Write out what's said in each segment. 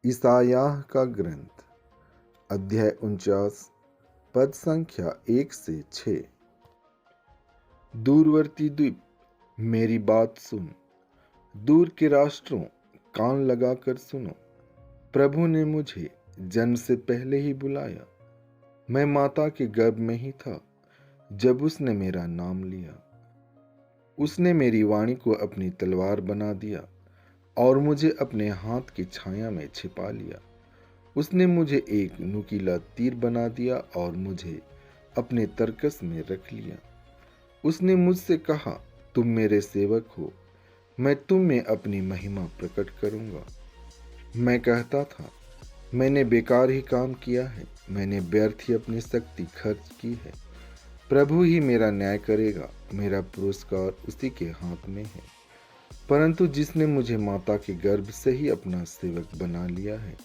ईसायाह का ग्रंथ अध्याय 49 पद संख्या 1 से 6। दूरवर्ती द्वीप मेरी बात सुन, दूर के राष्ट्रों कान लगाकर सुनो। प्रभु ने मुझे जन्म से पहले ही बुलाया, मैं माता के गर्भ में ही था जब उसने मेरा नाम लिया। उसने मेरी वाणी को अपनी तलवार बना दिया और मुझे अपने हाथ की छाया में छिपा लिया। उसने मुझे एक नुकीला तीर बना दिया और मुझे अपने तरकस में रख लिया। उसने मुझसे कहा, तुम मेरे सेवक हो, मैं तुम में अपनी महिमा प्रकट करूंगा। मैं कहता था, मैंने बेकार ही काम किया है, मैंने व्यर्थ ही अपनी शक्ति खर्च की है। प्रभु ही मेरा न्याय करेगा, मेरा पुरस्कार उसी के हाथ में है। परंतु जिसने मुझे माता के गर्भ से ही अपना सेवक बना लिया है,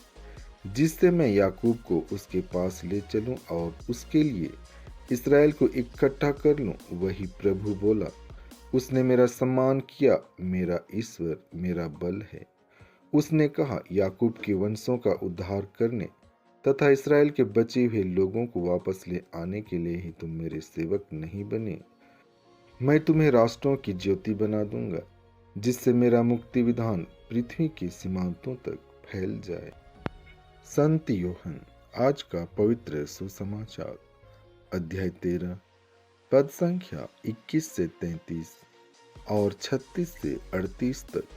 जिससे मैं याकूब को उसके पास ले चलूं और उसके लिए इस्राएल को इकट्ठा कर लूं, वही प्रभु बोला। उसने मेरा सम्मान किया, मेरा ईश्वर मेरा बल है। उसने कहा, याकूब के वंशों का उद्धार करने तथा इस्राएल के बचे हुए लोगों को वापस ले आने के लिए ही तुम मेरे सेवक नहीं बने। मैं तुम्हें राष्ट्रों की ज्योति बना दूंगा, जिससे मेरा मुक्ति विधान पृथ्वी के सीमांतों तक फैल जाए। संत यूहन्ना आज का पवित्र सुसमाचार अध्याय 13 पद संख्या 21 से 33 और 36 से 38 तक।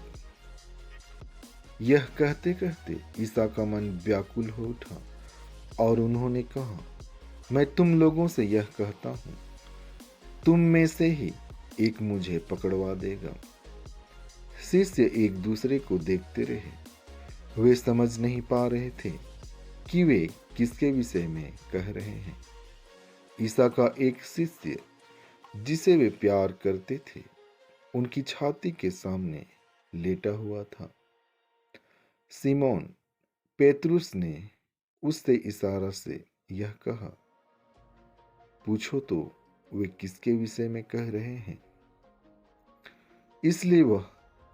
यह कहते कहते ईसा का मन व्याकुल हो उठा और उन्होंने कहा, मैं तुम लोगों से यह कहता हूं, तुम में से ही एक मुझे पकड़वा देगा। शिष्य एक दूसरे को देखते रहे, वे समझ नहीं पा रहे थे कि वे किसके विषय में कह रहे हैं। ईसा का एक शिष्य जिसे वे प्यार करते थे, उनकी छाती के सामने लेटा हुआ था। सिमोन पेतरुस ने उससे इशारा से यह कहा, पूछो तो वे किसके विषय में कह रहे हैं। इसलिए वह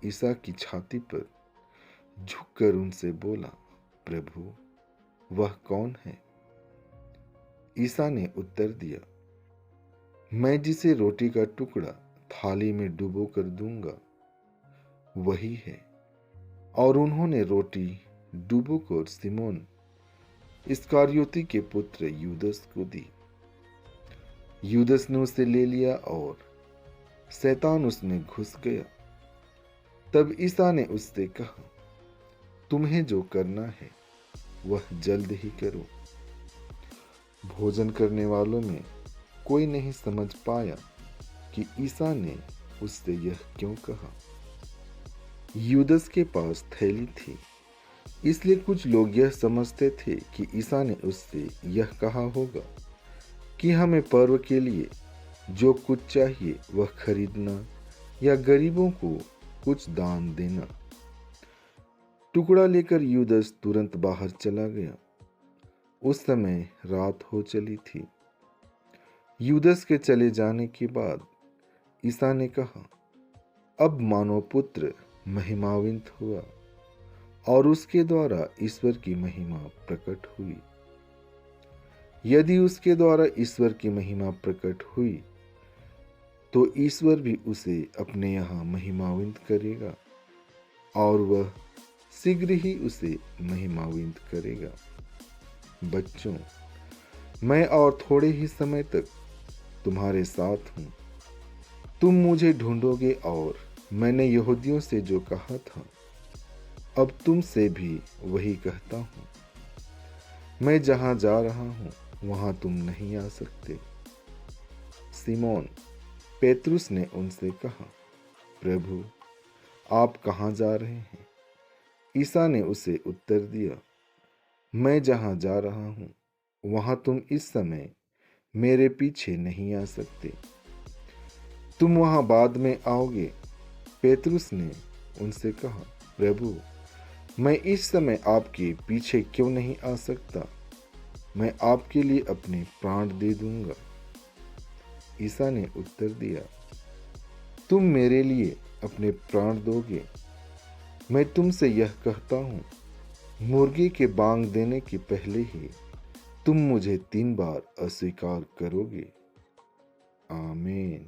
ईसा की छाती पर झुककर उनसे बोला, प्रभु वह कौन है। ईसा ने उत्तर दिया, मैं जिसे रोटी का टुकड़ा थाली में डुबो कर दूंगा वही है। और उन्होंने रोटी डुबोकर सिमोन इस्करियोती के पुत्र यूदस को दी। यूदस ने उसे ले लिया और शैतान उसमें घुस गया। तब ईसा ने उससे कहा, तुम्हें जो करना है वह जल्द ही करो। भोजन करने वालों में कोई नहीं समझ पाया कि ईसा ने उससे यह क्यों कहा। यूदस के पास थैली थी, इसलिए कुछ लोग यह समझते थे कि ईसा ने उससे यह कहा होगा कि हमें पर्व के लिए जो कुछ चाहिए वह खरीदना या गरीबों को कुछ दान देना। टुकड़ा लेकर यूदस तुरंत बाहर चला गया। उस समय रात हो चली थी। यूदस के चले जाने के बाद ईसा ने कहा, अब मानव पुत्र महिमान्वित हुआ और उसके द्वारा ईश्वर की महिमा प्रकट हुई। यदि उसके द्वारा ईश्वर की महिमा प्रकट हुई तो ईश्वर भी उसे अपने यहाँ महिमान्वित करेगा और वह शीघ्र ही उसे महिमान्वित करेगा। बच्चों, मैं और थोड़े ही समय तक तुम्हारे साथ हूँ। तुम मुझे ढूंढोगे और मैंने यहूदियों से जो कहा था अब तुमसे भी वही कहता हूँ। मैं जहाँ जा रहा हूँ वहाँ तुम नहीं आ सकते। सिमोन पेतरुस ने उनसे कहा, प्रभु आप कहाँ जा रहे हैं। ईसा ने उसे उत्तर दिया, मैं जहाँ जा रहा हूँ वहाँ तुम इस समय मेरे पीछे नहीं आ सकते, तुम वहाँ बाद में आओगे। पेतरुस ने उनसे कहा, प्रभु मैं इस समय आपके पीछे क्यों नहीं आ सकता, मैं आपके लिए अपने प्राण दे दूंगा। ईसा ने उत्तर दिया, तुम मेरे लिए अपने प्राण दोगे। मैं तुमसे यह कहता हूँ, मुर्गी के बांग देने के पहले ही तुम मुझे 3 बार अस्वीकार करोगे। आमीन।